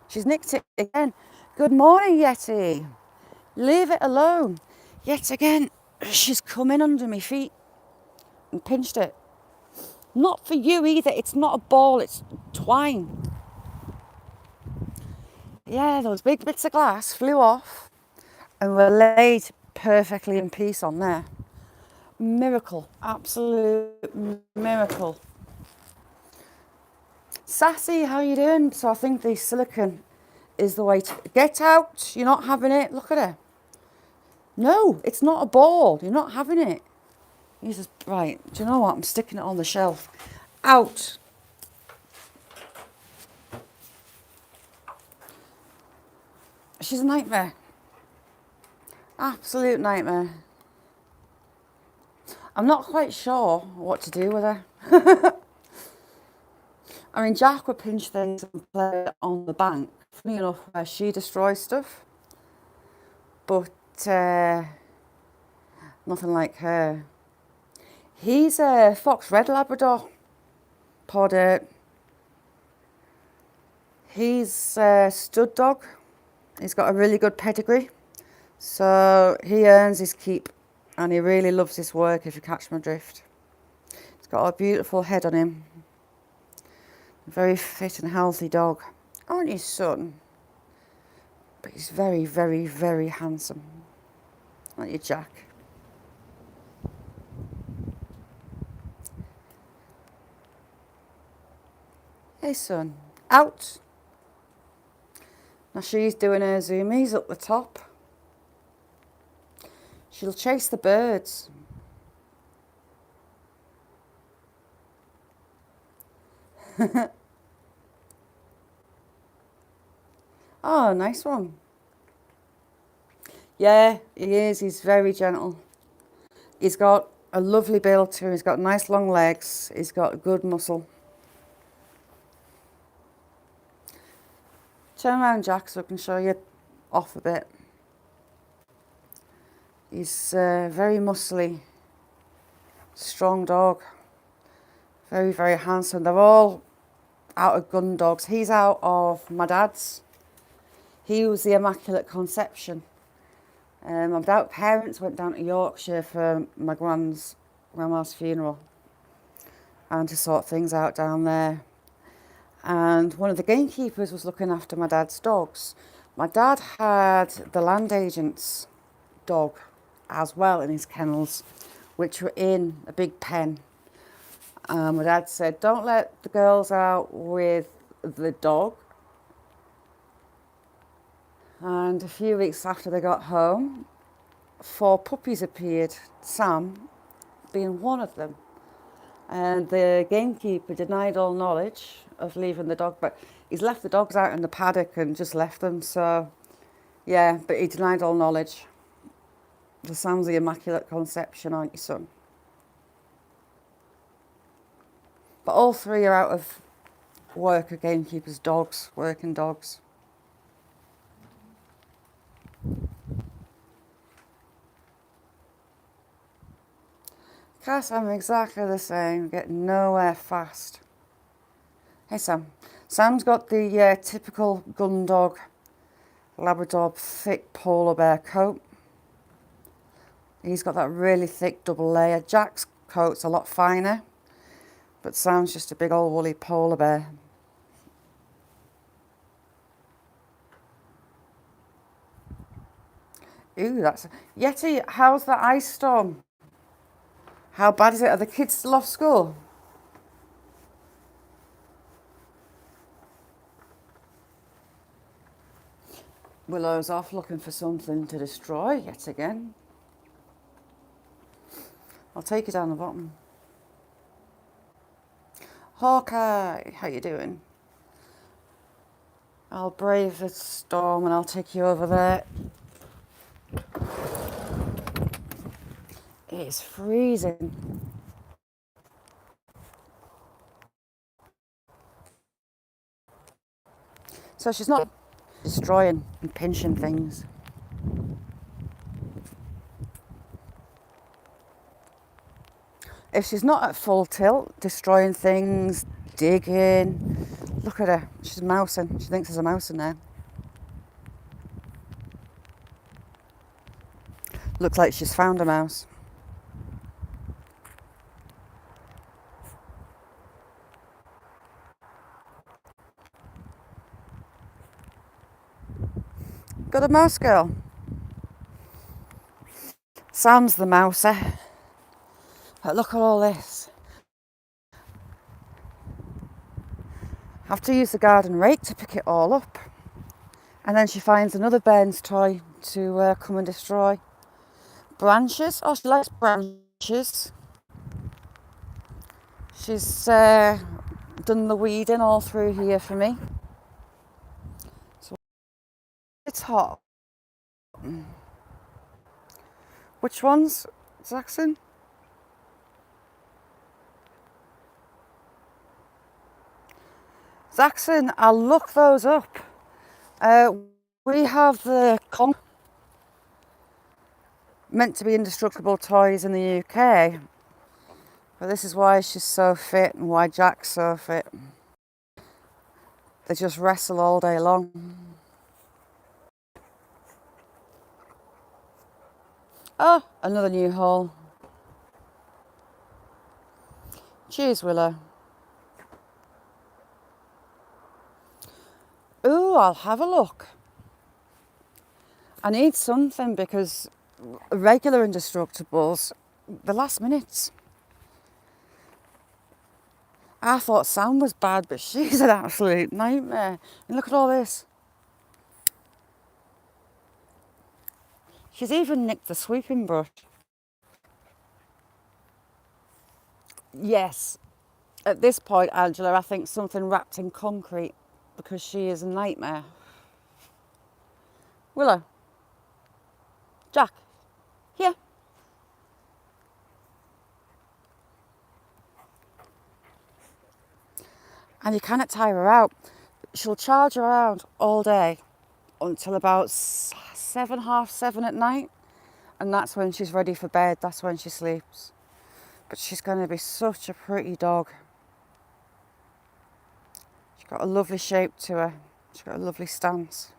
She's nicked it again. Good morning, Yeti. Leave it alone. Yet again, she's come in under my feet and pinched it. Not for you either. It's not a ball, it's twine. Yeah, those big bits of glass flew off and were laid perfectly in peace on there. Miracle. Absolute miracle. Sassy, how you doing? So I think the silicone is the way to... Get out. You're not having it. Look at her. No, it's not a ball. You're not having it. You just... Right. Do you know what? I'm sticking it on the shelf. Out. She's a nightmare. Absolute nightmare. I'm not quite sure what to do with her. I mean, Jack would pinch things and play on the bank, funny enough, where she destroys stuff, but nothing like her. He's a Fox Red Labrador, poor dirt. He's a stud dog. He's got a really good pedigree, so he earns his keep, and he really loves his work, if you catch my drift. He's got a beautiful head on him. A very fit and healthy dog. Aren't you, son? But he's very, very, very handsome. Aren't you, Jack? Hey, son. Out. Now she's doing her zoomies up the top. She'll chase the birds. Oh, nice one. Yeah, he is. He's very gentle. He's got a lovely build to him. He's got nice long legs. He's got good muscle. Turn around, Jack, so I can show you off a bit. He's a very muscly, strong dog. Very, very handsome. They're all out of gun dogs. He's out of my dad's. He was the Immaculate Conception. My dad's parents went down to Yorkshire for my grandma's funeral and to sort things out down there. And one of the gamekeepers was looking after my dad's dogs. My dad had the land agent's dog as well in his kennels, which were in a big pen. My dad said, don't let the girls out with the dog. And a few weeks after they got home, 4 puppies appeared, Sam being one of them. And the gamekeeper denied all knowledge of leaving the dog, but he's left the dogs out in the paddock and just left them. So, yeah, but he denied all knowledge. So Sam's the Immaculate Conception, aren't you, son? But all 3 are out of work, are gamekeepers' dogs, working dogs. Cass, I'm exactly the same, getting nowhere fast. Hey, Sam. Sam's got the typical gun dog, Labrador, thick polar bear coat. He's got that really thick double layer. Jack's coat's a lot finer, but Sam's just a big old woolly polar bear. Ooh, that's... Yeti, how's the ice storm? How bad is it? Are the kids still off school? Willow's off looking for something to destroy yet again. I'll take you down the bottom. Hawkeye, how you doing? I'll brave the storm and I'll take you over there. It's freezing. So she's not destroying and pinching things. If she's not at full tilt, destroying things, digging, look at her, she's mousing. She thinks there's a mouse in there. Looks like she's found a mouse. Got a mouse, girl. Sam's the mouser. But look at all this. Have to use the garden rake to pick it all up. And then she finds another Bairns toy to come and destroy. Branches. Oh, she likes branches. She's done the weeding all through here for me. So it's hot. Which ones, Jackson? Jackson, I'll look those up. We have the meant to be indestructible toys in the UK, but this is why she's so fit and why Jack's so fit. They just wrestle all day long. Oh, another new haul. Cheers, Willow. Ooh, I'll have a look. I need something because regular indestructibles, the last minutes. I thought Sam was bad, but she's an absolute nightmare. And look at all this. She's even nicked the sweeping brush. Yes. At this point, Angela, I think something wrapped in concrete because she is a nightmare. Willow. Jack. Here. And you cannot tire her out. She'll charge around all day until about 7, half 7 at night. And that's when she's ready for bed. That's when she sleeps. But she's going to be such a pretty dog. She's got a lovely shape to her. She's got a lovely stance.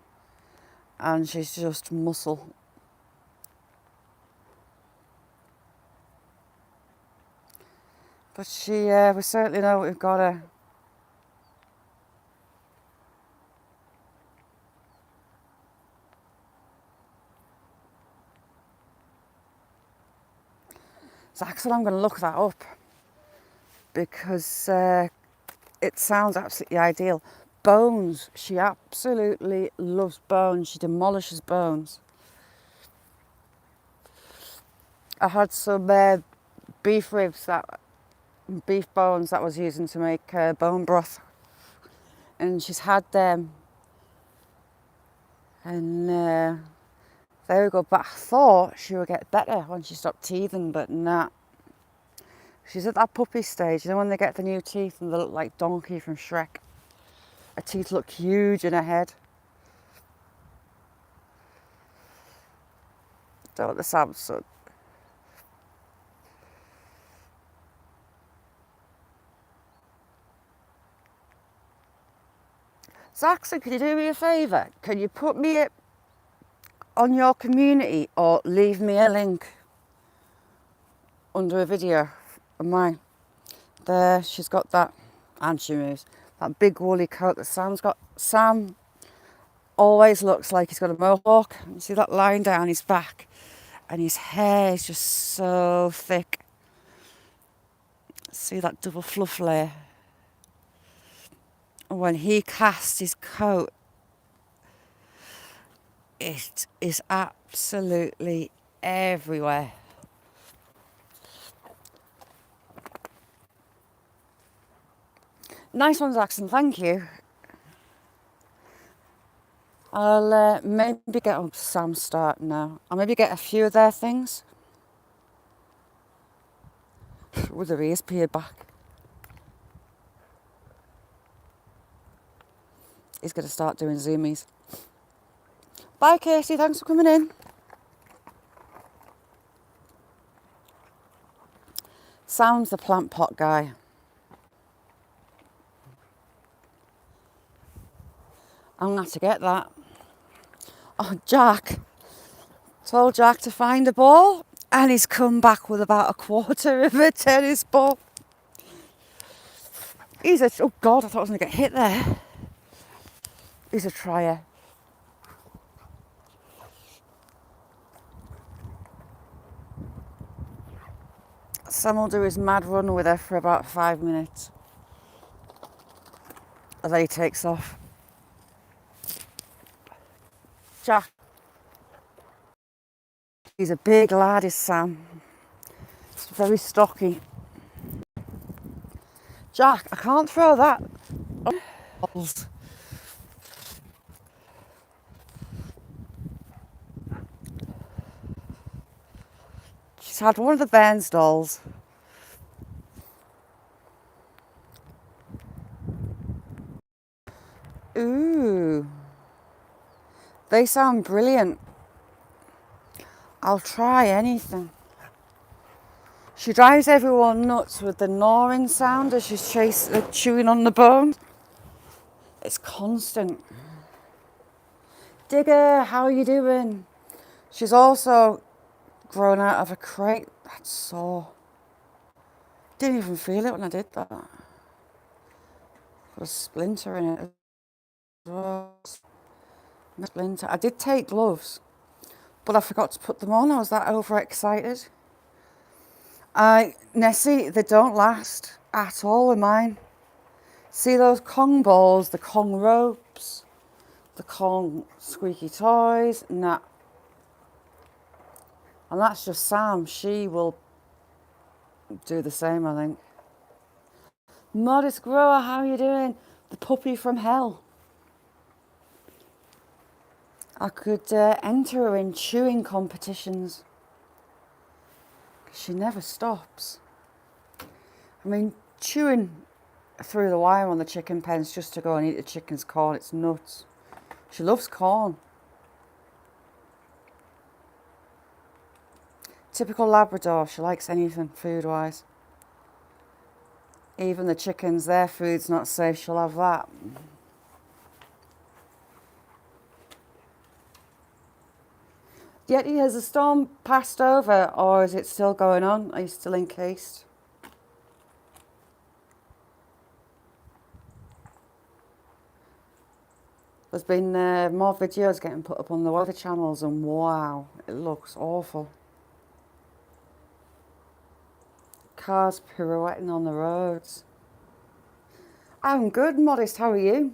And she's just muscle. But we certainly know what we've got her. So Axel, I'm going to look that up because it sounds absolutely ideal. Bones, she absolutely loves bones. She demolishes bones. I had some beef bones that I was using to make bone broth, and she's had them, and they were good. But I thought she would get better when she stopped teething, but nah. She's at that puppy stage, you know, when they get the new teeth and they look like Donkey from Shrek. Her teeth look huge in her head. Don't want the Samsung. Saxon, can you do me a favour? Can you put me on your community or leave me a link under a video of mine? There, she's got that, and she moves. That big woolly coat that Sam's got. Sam always looks like he's got a mohawk. You see that line down his back? And his hair is just so thick. See that double fluff layer? When he casts his coat, it is absolutely everywhere. Nice one, Jackson, thank you. I'll maybe get on Sam's start now. I'll maybe get a few of their things. With their ears peeled back. He's going to start doing zoomies. Bye, Casey. Thanks for coming in. Sam's the plant pot guy. I'm going to have to get that. Oh, Jack. Told Jack to find a ball and he's come back with about a quarter of a tennis ball. Oh God, I thought I was going to get hit there. He's a trier. Sam will do his mad run with her for about 5 minutes. And then he takes off. Jack. He's a big lad, is Sam. He's very stocky. Jack, I can't throw that. Oh. She's had one of the Bairns dolls. Ooh, they sound brilliant. I'll try anything. She drives everyone nuts with the gnawing sound as she's chewing on the bone. It's constant. Digger, how are you doing? She's also grown out of a crate. That's sore. Didn't even feel it when I did that. Got a splinter in it as well. A splinter. I did take gloves, but I forgot to put them on. I was that overexcited. Nessie, they don't last at all with mine. See those Kong balls, the Kong ropes, the Kong squeaky toys? Nah. And that's just Sam. She will do the same, I think. Modest Grower, how are you doing? The puppy from hell. I could enter her in chewing competitions. She never stops. I mean, chewing through the wire on the chicken pens just to go and eat the chicken's corn, it's nuts. She loves corn. Typical Labrador, she likes anything food-wise. Even the chickens, their food's not safe, she'll have that. Yeti, has the storm passed over or is it still going on? Are you still encased? There's been more videos getting put up on the weather channels and wow, it looks awful. Cars pirouetting on the roads. I'm good, Modest, how are you?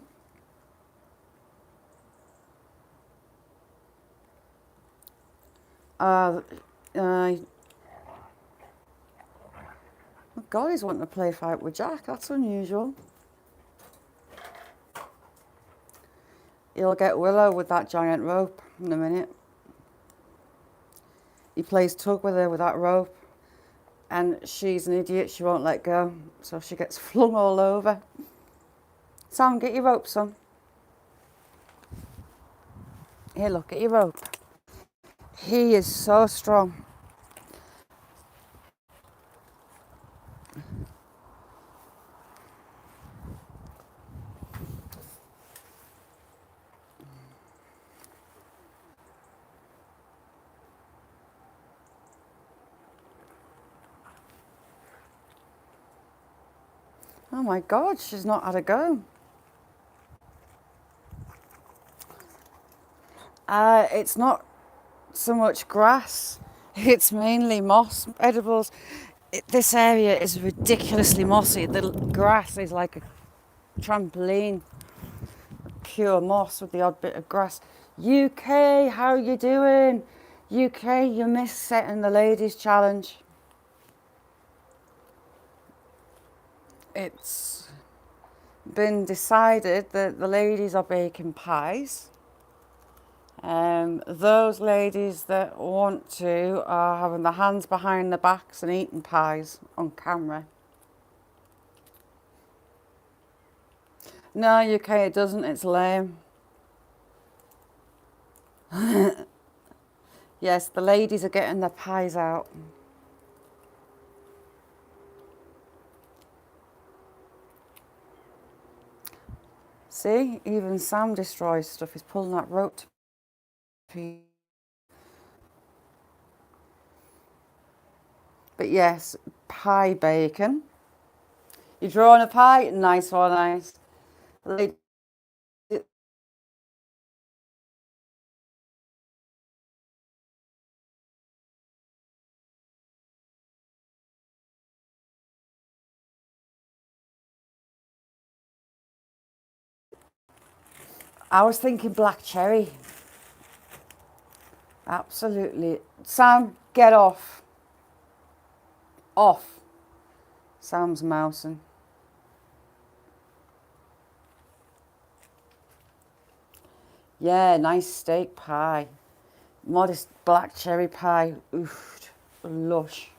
Oh God, he's wanting to play fight with Jack, that's unusual. He'll get Willow with that giant rope in a minute. He plays tug with her with that rope and she's an idiot, she won't let go, so she gets flung all over. Sam, get your rope, son. Here, look, get your rope. He is so strong. Oh my God, she's not had a go. It's not so much grass, it's mainly moss edibles. This area is ridiculously mossy. The grass is like a trampoline, pure moss with the odd bit of grass. UK, how are you doing? UK, you missed setting the ladies challenge. It's been decided that the ladies are baking pies. Those ladies that want to are having their hands behind their backs and eating pies on camera. No, UK, it doesn't. It's lame. Yes, the ladies are getting their pies out. See, even Sam destroys stuff. He's pulling that rope to pieces. But yes, pie bacon. You're drawing a pie? Nice one, nice. I was thinking black cherry. Absolutely. Sam, get off. Off. Sam's mousing. Yeah, nice steak pie. Modest black cherry pie. Oof. lush.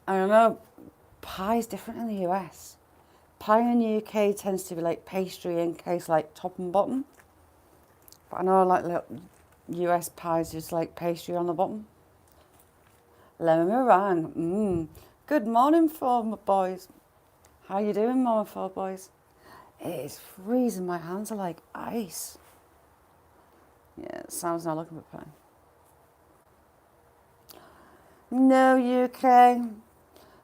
And I know pie is different in the US. Pie in the UK tends to be like pastry in case like top and bottom. But I know like little US pies just like pastry on the bottom. Lemon meringue. Good morning, Four Boys. How you doing, Mama Four Boys? It is freezing. My hands are like ice. Yeah, Sam's not looking for pie. No, UK.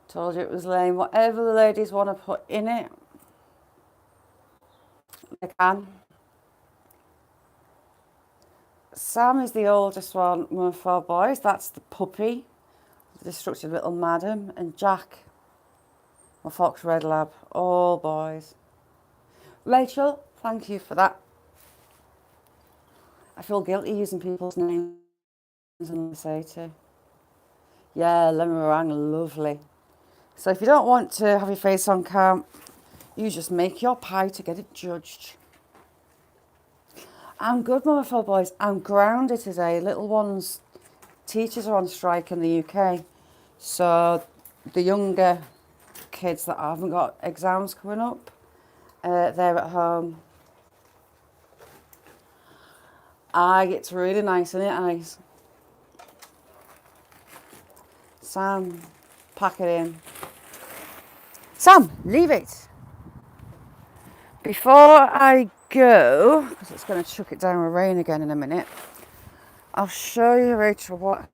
Told you it was lame. Whatever the ladies want to put in it, they can. Sam is the oldest one of 4 boys. That's the puppy, the destructive little madam. And Jack, my fox red lab. All boys. Rachel, thank you for that. I feel guilty using people's names and I say to. Yeah, lemon meringue, lovely. So if you don't want to have your face on cam, you just make your pie to get it judged. I'm good, Mama 4 boys. I'm grounded today. Little ones, teachers are on strike in the UK. So the younger kids that haven't got exams coming up, they're at home. It's really nice, isn't it, Ice? Sam, pack it in. Sam, leave it. Before I go, because it's going to chuck it down with rain again in a minute, I'll show you, Rachel, what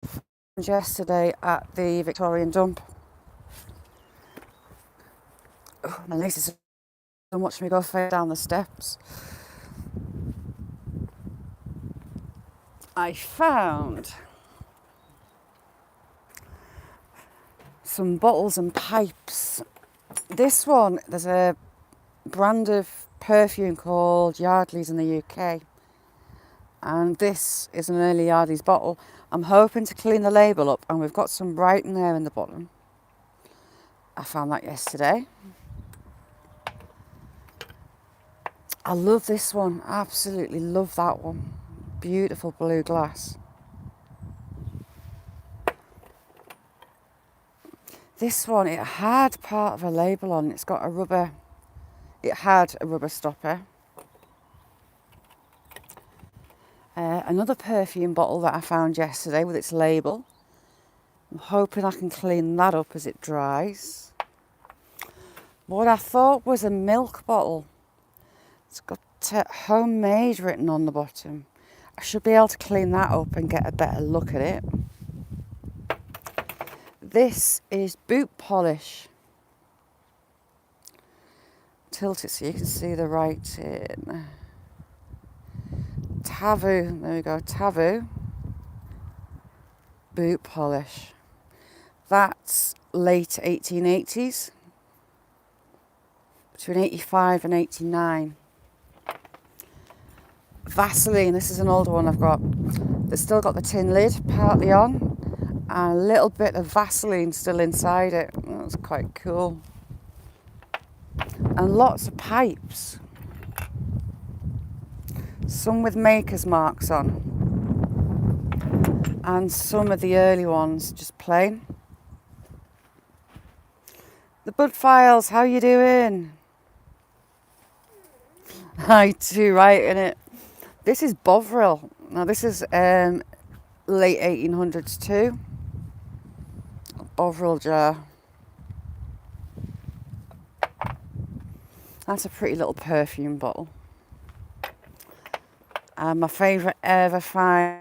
happened yesterday at the Victorian dump. Oh, my niece is watching me go down the steps. I found some bottles and pipes. This one, there's a brand of perfume called Yardley's in the UK. And this is an early Yardley's bottle. I'm hoping to clean the label up, and we've got some writing there in the bottom. I found that yesterday. I love this one. Absolutely love that one. Beautiful blue glass. This one, it had part of a label on. It had a rubber stopper. Another perfume bottle that I found yesterday with its label. I'm hoping I can clean that up as it dries. What I thought was a milk bottle. It's got homemade written on the bottom. I should be able to clean that up and get a better look at it. This is boot polish. Tilt it so you can see the writing. Tavu, there we go, Tavu boot polish. That's late 1880s, between 85 and 89. Vaseline, this is an older one I've got. It's still got the tin lid partly on and a little bit of Vaseline still inside it. That's quite cool. And lots of pipes. Some with maker's marks on. And some of the early ones just plain. The Bud Files, how you doing? I too, right, innit? This is Bovril. Now this is late 1800s too. A Bovril jar. That's a pretty little perfume bottle. And my favourite ever find